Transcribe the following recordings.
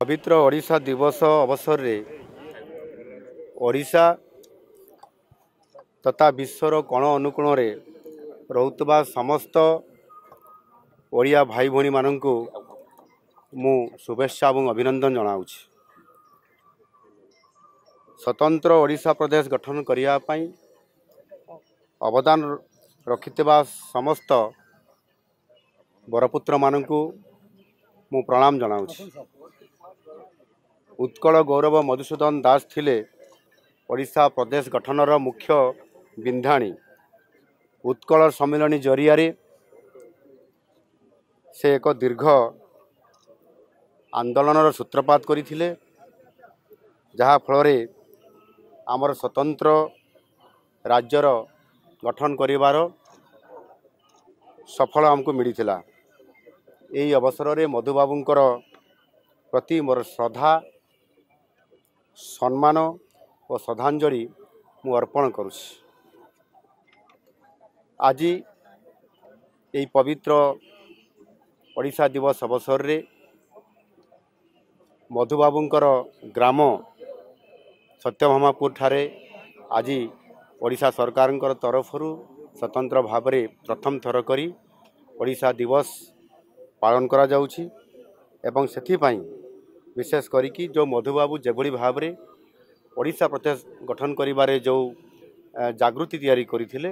पवित्र ओडिशा दिवस अवसर रे ओडिशा तथा विश्वर कोण अनुकोण रे रहुतबा समस्त ओडिया भाई भणी माननकु मु शुभेच्छा और अभिनंदन जनाऊछि। स्वतंत्र ओडिशा प्रदेश गठन करिया पई अवदान रखिथिबा समस्त बरपुत्र माननकु मु प्रणाम जनाऊछि। उत्कल गौरव मधुसूदन दास थिले ओडिशा प्रदेश गठनर मुख्य बिंधाणी। उत्कल सम्मेलन जरिया से एक दीर्घ आंदोलन सूत्रपात करथिले, जहा फल आमर स्वतंत्र राज्यर गठन करिवार सफल हमको मिलिथिला। एही अवसर में मधुबाबूंकर प्रति मोर श्रद्धा सम्मान और श्रद्धांजलि मु अर्पण करुछि। आज यही पवित्र ओडिशा दिवस अवसर रे मधुबाबूंकर ग्राम सत्यभामापुर ठारे आज ओडिशा सरकार तरफरु स्वतंत्र भाव में प्रथम थर करी ओडिशा दिवस पालन करा जाउछि। एवं सेथिपाई विशेष करिकी जो मधुबाबू जेभली भाव में ओडिशा प्रदेश गठन करिबारे जो जागृति तैयारी करथिले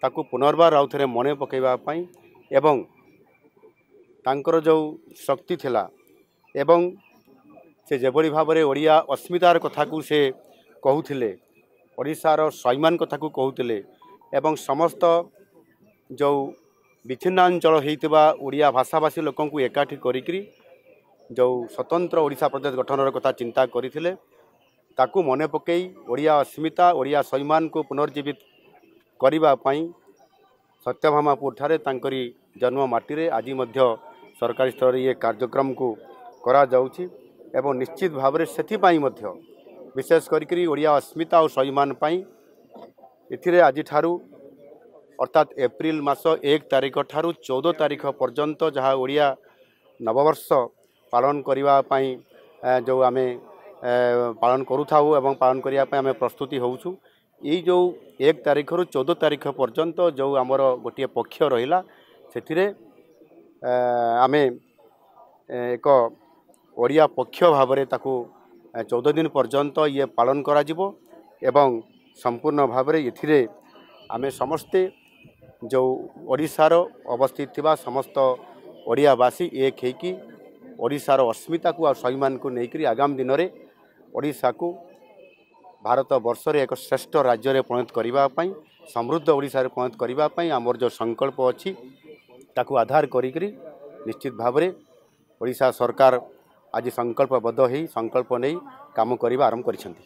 ताकू पुनर्बार आउ थरे मने पकेबा पई एवं तांकर जो शक्ति थिला एवं से जेभली भाव में ओडिया अस्मितार कथा को से कहूथिले, ओडिशार स्वाभिमान कथा को कहूथिले एवं समस्त जो विच्छिन्नांचल होइतिबा ओडिया भाषाभाषी लोकन को एकाठी करिकरी जो स्वतंत्र ओडिशा प्रदेश गठनर कथा चिंता करथिले ताकू मने पकई ओडिया अस्मिता ओडिया स्वाभिमान को पुनर्जीवित करिबा पई सत्यभामापुर ठारे तांकरी जन्म माटी रे आज मध्य सरकारी स्तर रे ये कार्यक्रम को करा जाउछि। एवं निश्चित भाव में सेथिपाई मध्य विशेष करिकरी ओडिया अस्मिता और स्वाभिमान पाई एथिरे आज ठारू अर्थात एप्रिल मास 1 तारिख ठारू 14 तारिख पर्यंत जहाँ ओडिया नववर्ष पालन करिवा पाई जो आमे पालन करूथाउ एवं पालन करिया पाई आमे प्रस्तुति होउछु। यही जो 1 तारिख रु 14 तारिख पर्यंत जो आमर गोटे पक्ष रहिला सेथिरे आमे एक ओडिया पक्ष भाव में ताकू 14 दिन पर्यंत ये पालन करा जिवो एवं संपूर्ण भाव में एथिरे आमे समस्ते जो ओडिशार अवस्थित थिबा समस्त ओडियावासी एक हेकी ओडिशार अस्मिता को और स्वाभिमान को लेकर आगामी दिन में ओडिशा को भारत वर्ष रे एक श्रेष्ठ राज्य रे परिणत करिबा पई समृद्ध ओडिशा रे परिणत करिबा पई आमर जो संकल्प अछि ताकू आधार करिकरी निश्चित भाव में ओडिशा सरकार आज संकल्पबद्ध होई संकल्प नहीं काम करबा आरंभ करिसेंती।